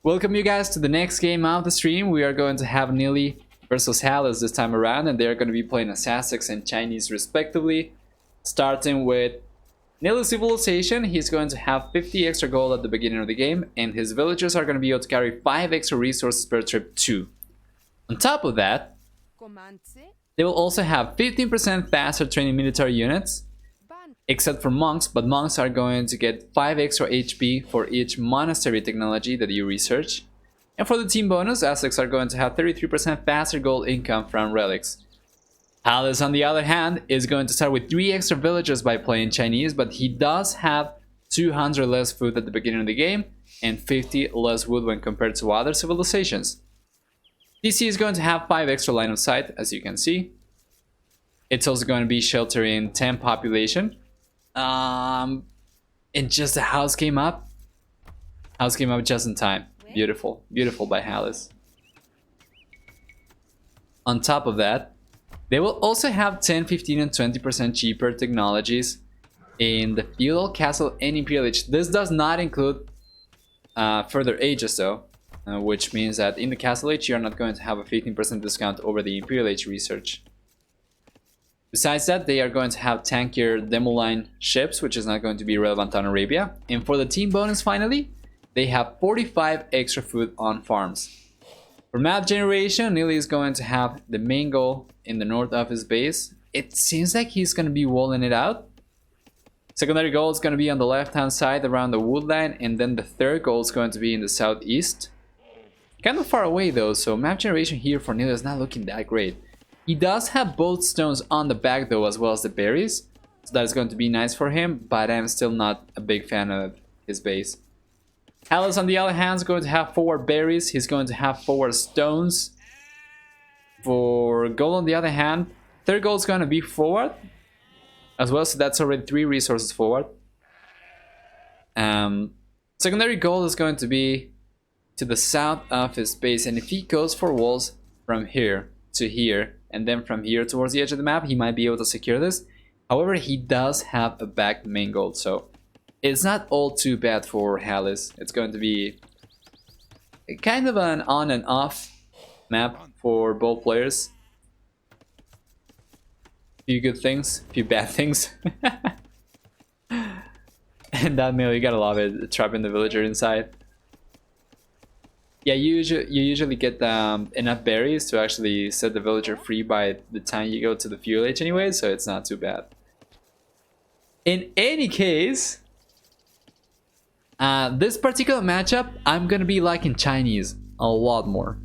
Welcome you guys to the next game of the stream. We are going to have Nili versus Hallis this time around, and they're going to be playing as Aztecs and Chinese respectively. Starting with Nili's civilization, he's going to have 50 extra gold at the beginning of the game, and his villagers are going to be able to carry 5 extra resources per trip too. On top of that, they will also have 15% faster training military units, except for monks, but monks are going to get 5 extra HP for each monastery technology that you research. And for the team bonus, Aztecs are going to have 33% faster gold income from relics. Hallis, on the other hand, is going to start with 3 extra villagers by playing Chinese, but he does have 200 less food at the beginning of the game and 50 less wood when compared to other civilizations. DC is going to have 5 extra line of sight, as you can see. It's also going to be sheltering 10 population. And just the house came up. House came up just in time. Beautiful. Beautiful by Hallis. On top of that, they will also have 10, 15, and 20% cheaper technologies in the feudal, castle, and imperial age. This does not include further ages though, which means that in the castle age you're not going to have a 15% discount over the imperial age research. Besides that, they are going to have tankier demo line ships, which is not going to be relevant on Arabia. And for the team bonus finally, they have 45 extra food on farms. For map generation, Nili is going to have the main goal in the north of his base. It seems like he's going to be walling it out. Secondary goal is going to be on the left hand side around the woodline, and then the third goal is going to be in the southeast. Kind of far away though, so map generation here for Nili is not looking that great. He does have both stones on the back though, as well as the berries, so that is going to be nice for him, but I'm still not a big fan of his base. Hallis, on the other hand, is going to have 4 berries. He's going to have 4 stones. For gold, on the other hand, third goal is going to be forward as well, so that's already 3 resources forward. Secondary goal is going to be to the south of his base, and if he goes for walls from here to here, and then from here towards the edge of the map, he might be able to secure this. However, he does have a back main gold, so it's not all too bad for Hallis. It's going to be kind of an on and off map for both players. Few good things, few bad things. And that meal, you gotta love it, trapping the villager inside. Yeah, you usually get enough berries to actually set the villager free by the time you go to the fuel age anyway, so it's not too bad. In any case, this particular matchup, I'm gonna be liking Chinese a lot more.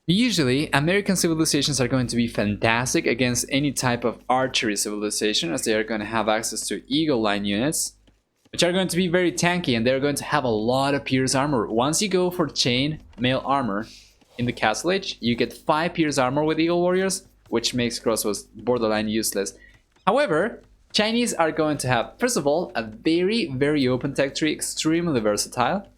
Usually, American civilizations are going to be fantastic against any type of archery civilization, as they are going to have access to eagle line units, which are going to be very tanky, and they're going to have a lot of pierce armor. Once you go for chain mail armor in the castle age, you get 5 pierce armor with eagle warriors, which makes crossbows borderline useless. However, Chinese are going to have, first of all, a very open tech tree, extremely versatile.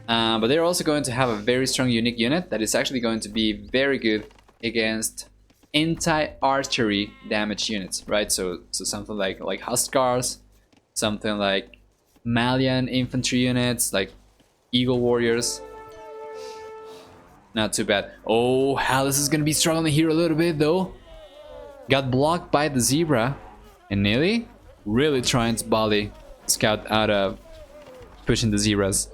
But they're also going to have a very strong unique unit that is actually going to be very good against anti-archery damage units, right? So something like Huskars, something like Malian infantry units, like Eagle Warriors. Not too bad. Oh, Hallis is gonna be struggling here a little bit though. Got blocked by the zebra, and Nili really trying to volley scout out of pushing the zebras.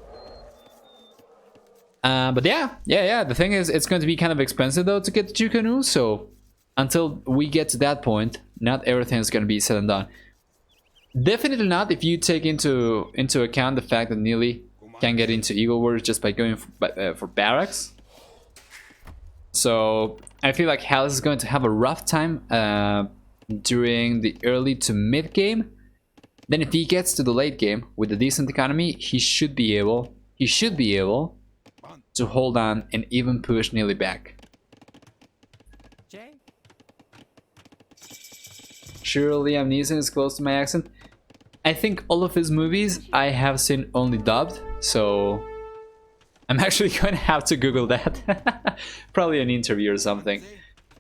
But yeah. The thing is, it's going to be kind of expensive though to get the 2 canoes. So until we get to that point, not everything is going to be said and done. Definitely not if you take into account the fact that Nili can get into Eagle Warriors just by going for barracks. So I feel like Hallis is going to have a rough time during the early to mid game. Then if he gets to the late game with a decent economy, he should be able to hold on and even push Nili back. Surely Liam Neeson is close to my accent. I think all of his movies I have seen only dubbed, so I'm actually going to have to Google that. Probably an interview or something.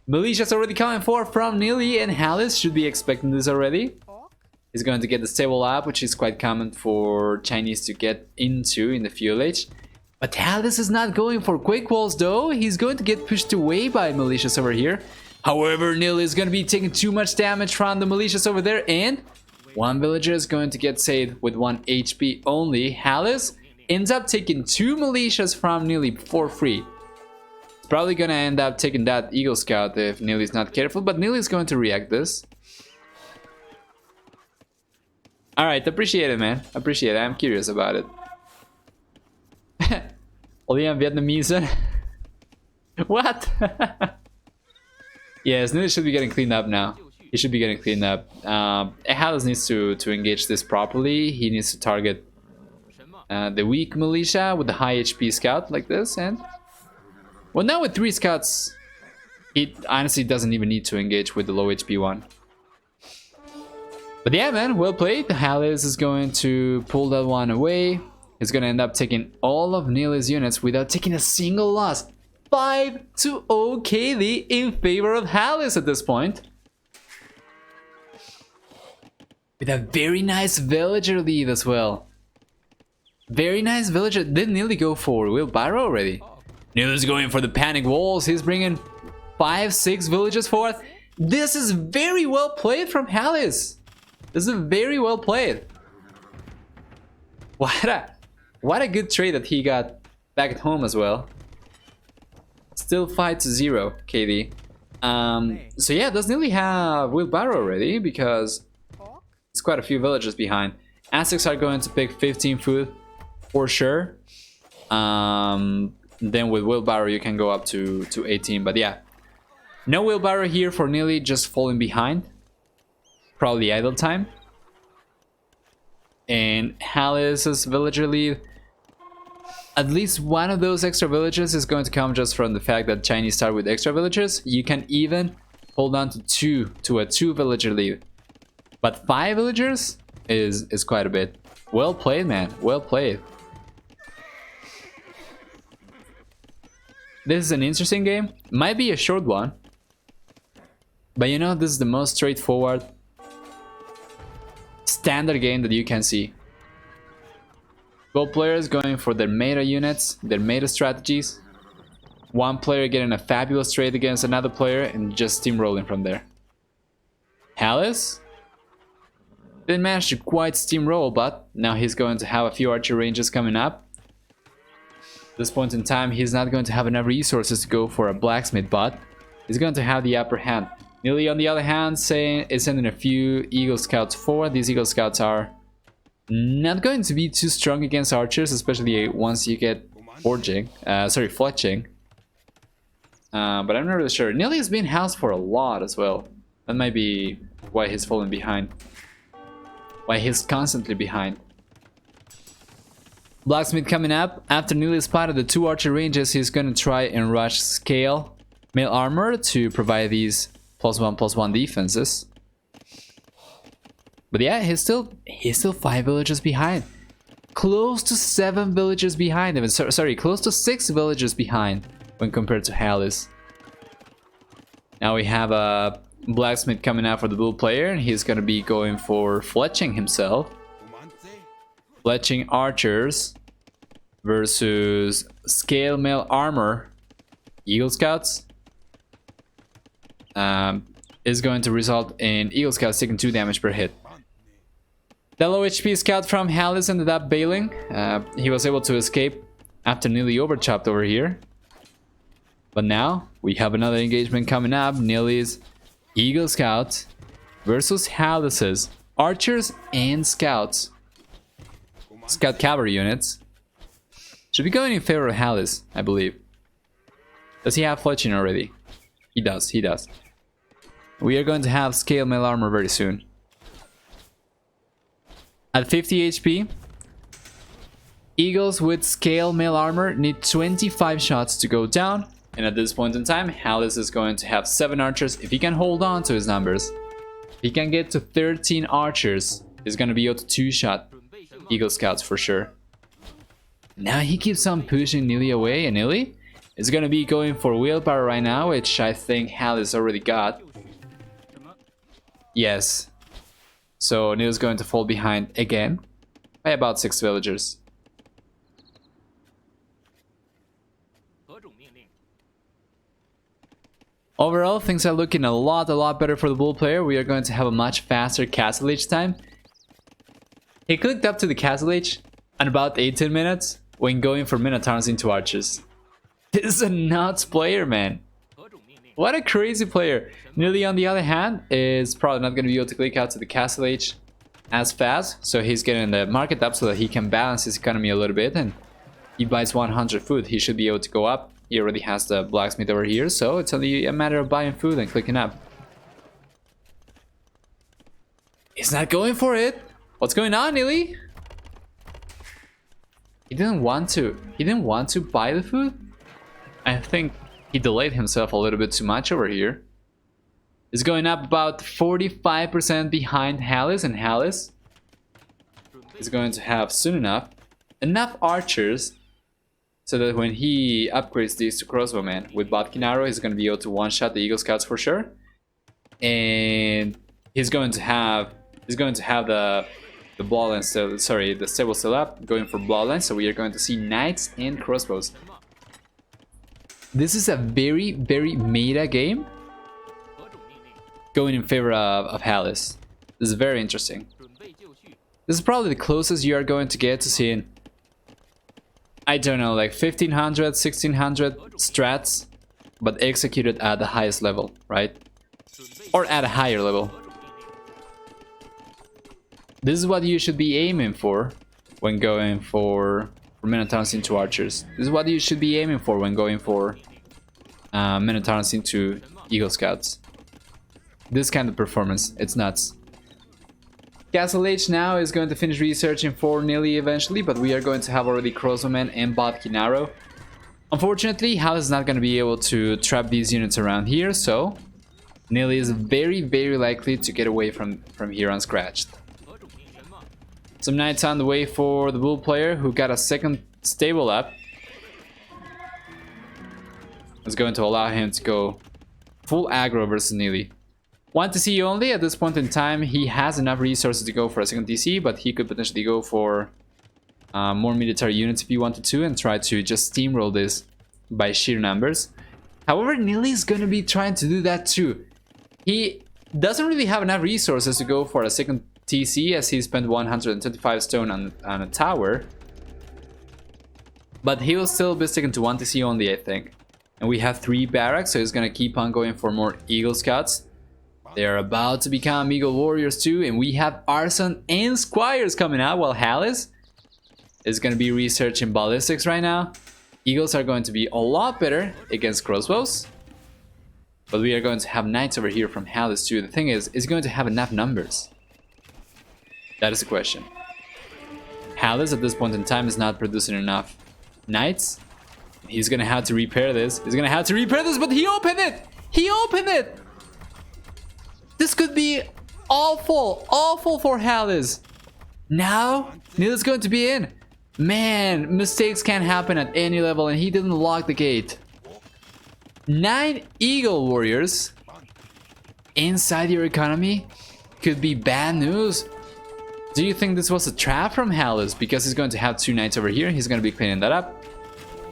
Militia's already coming forward from Nili, and Hallis should be expecting this already. He's going to get the stable up, which is quite common for Chinese to get into in the fuel age. But Hallis is not going for quick walls though. He's going to get pushed away by militias over here. However, Nili is going to be taking too much damage from the militias over there, and one villager is going to get saved with 1 HP only. Hallis ends up taking 2 militias from Nili for free. He's probably going to end up taking that Eagle Scout if Nili is not careful, but Nili is going to react this. Alright, appreciate it, man. Appreciate it. I'm curious about it. Liam Vietnamese. What? Yes, Nili should be getting cleaned up now. He should be getting cleaned up. Hallis needs to engage this properly. He needs to target the weak militia with the high HP scout like this. And well, now with 3 scouts, he honestly doesn't even need to engage with the low HP one. But yeah, man, well played. Hallis is going to pull that one away. He's going to end up taking all of Nili's units without taking a single loss. 5-0 KD in favor of Hallis at this point. With a very nice villager lead as well. Very nice villager. Did Nili go for wheelbarrow already? Nili's going for the panic walls. He's bringing 5-6 villages forth. This is very well played from Hallis. This is very well played. What a good trade that he got back at home as well. Still 5-0 KD. So yeah, does Nili have wheelbarrow already? Because it's quite a few villages behind. Aztecs are going to pick 15 food for sure. Then with wheelbarrow you can go up to 18. But yeah, no wheelbarrow here for Nili, just falling behind. Probably idle time. And Hallis' villager lead. At least one of those extra villages is going to come just from the fact that Chinese start with extra villages. You can even hold on to a 2 villager lead. But 5 villagers is quite a bit. Well played, man. Well played. This is an interesting game. Might be a short one. But you know, this is the most straightforward standard game that you can see. Both players going for their meta units, their meta strategies. One player getting a fabulous trade against another player and just steamrolling from there. Hallis didn't manage to quite steamroll, but now he's going to have a few archer ranges coming up. At this point in time, he's not going to have enough resources to go for a blacksmith, but he's going to have the upper hand. Nili, on the other hand, is sending a few Eagle Scouts forward. These Eagle Scouts are not going to be too strong against archers, especially once you get fletching. But I'm not really sure. Nili has been housed for a lot as well. That might be why he's falling behind. Why he's constantly behind. Blacksmith coming up. After Nili spotted the 2 archer ranges, he's going to try and rush scale mail armor to provide these +1/+1 defenses. But yeah, he's still 5 villages behind. Close to 7 villages behind. Even sorry, close to 6 villages behind when compared to Hallis. Now we have a blacksmith coming out for the blue player, and he's gonna be going for fletching himself. Fletching archers versus scale mail armor Eagle Scouts. Is going to result in Eagle Scouts taking 2 damage per hit. The low HP scout from Hallis ended up bailing. He was able to escape after Nili overchopped over here. But now we have another engagement coming up. Nili's Eagle Scout versus Hallis's archers and scouts. Scout cavalry units. Should be going in favor of Hallis, I believe. Does he have fletching already? He does, he does. We are going to have scale mail armor very soon. At 50 HP, Eagles with scale mail armor need 25 shots to go down. And at this point in time, Hallis is going to have 7 archers. If he can hold on to his numbers, if he can get to 13 archers, he's going to be able to 2-shot Eagle Scouts for sure. Now he keeps on pushing Nili away, and Nili is going to be going for wheelbarrow right now, which I think Hallis already got. Yes. So Nili's going to fall behind again by about 6 villagers. Overall, things are looking a lot better for the bull player. We are going to have a much faster castle age time. He clicked up to the castle age in about 18 minutes when going for minotaurs into archers. This is a nuts player, man. What a crazy player. Nili, on the other hand, is probably not going to be able to click out to the castle age as fast. So he's getting the market up so that he can balance his economy a little bit. And he buys 100 food. He should be able to go up. He already has the blacksmith over here. So it's only a matter of buying food and clicking up. He's not going for it. What's going on, Nili? He didn't want to buy the food? I think he delayed himself a little bit too much over here. He's going up about 45% behind Hallis, and Hallis is going to have soon enough archers so that when he upgrades these to crossbowmen with Bodkin arrow, he's going to be able to one-shot the Eagle Scouts for sure. And he's going to have the bloodline still, sorry, the stable still up, going for bloodline. So we are going to see knights and crossbows. This is a very meta game going in favor of Hallis. This is very interesting. This is probably the closest you are going to get to seeing, I don't know, like 1500, 1600 strats, but executed at the highest level, right? Or at a higher level. This is what you should be aiming for when going for minotaurs into archers. This is what you should be aiming for when going for minotaurs into Eagle Scouts. This kind of performance, it's nuts. Castle Age now is going to finish researching for Nili eventually, but we are going to have already crossbowmen and Bodkin arrow. Unfortunately, Hallis is not going to be able to trap these units around here, so Nili is very likely to get away from here unscratched. Some knights on the way for the bull player, who got a second stable up. It's going to allow him to go full aggro versus Nili. 1 TC only. At this point in time, he has enough resources to go for a second TC, but he could potentially go for more military units if he wanted to and try to just steamroll this by sheer numbers. However, Nili is going to be trying to do that too. He doesn't really have enough resources to go for a second TC, as he spent 125 stone on a tower. But he will still be sticking to 1 TC only, I think. And we have 3 barracks, so he's going to keep on going for more Eagle Scouts. They are about to become Eagle Warriors too, and we have Arson and Squires coming out, while Hallis is going to be researching ballistics right now. Eagles are going to be a lot better against crossbows. But we are going to have knights over here from Hallis too. The thing is he going to have enough numbers? That is the question. Hallis at this point in time is not producing enough knights. He's gonna have to repair this. But he opened it! He opened it! This could be awful for Hallis. Now, Nili's going to be in. Man, mistakes can happen at any level, and he didn't lock the gate. 9 Eagle Warriors inside your economy could be bad news. Do you think this was a trap from Hallis? Because he's going to have 2 knights over here. He's going to be cleaning that up.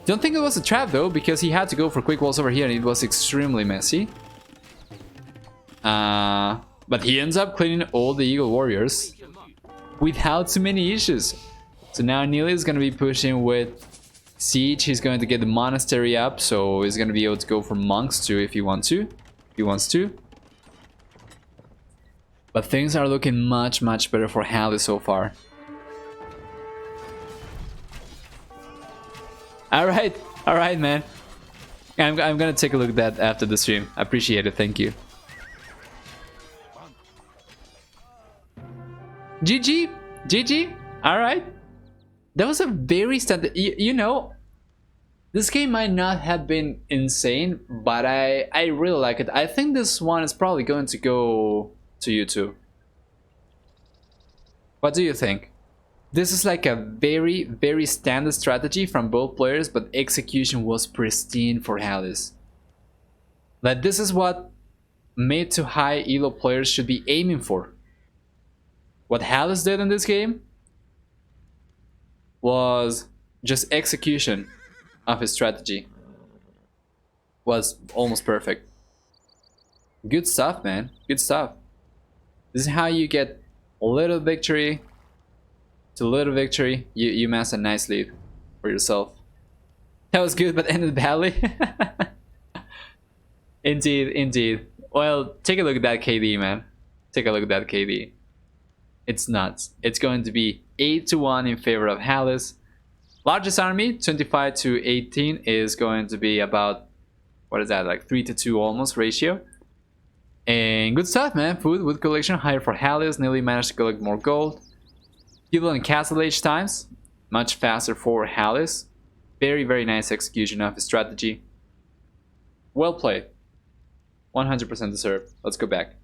Don't think it was a trap though, because he had to go for quick walls over here and it was extremely messy. But he ends up cleaning all the Eagle Warriors without too many issues. So now Nili is going to be pushing with Siege. He's going to get the monastery up, so he's going to be able to go for monks too if he wants to. But things are looking much better for Hallis so far. Alright, man. I'm gonna take a look at that after the stream. I appreciate it, thank you. GG, alright. That was a very standard, you know, this game might not have been insane, but I really like it. I think this one is probably going to go to YouTube. What do you think? This is like a very standard strategy from both players, but execution was pristine for Hallis. Like, this is what mid to high elo players should be aiming for. What Hallis did in this game was just execution of his strategy. Was almost perfect. Good stuff, man. Good stuff. This is how you get a little victory to little victory. You amass a nice lead for yourself. That was good, but ended badly. Indeed, indeed. Well, take a look at that KD, man. Take a look at that KD. It's nuts. It's going to be 8-1 in favor of Hallis. Largest army, 25-18, is going to be about, what is that, like 3-2 almost ratio. And good stuff, man. Food, wood collection, higher for Hallis. Nili managed to collect more gold. People and castle age times, much faster for Hallis. Very, very nice execution of his strategy. Well played. 100% deserved. Let's go back.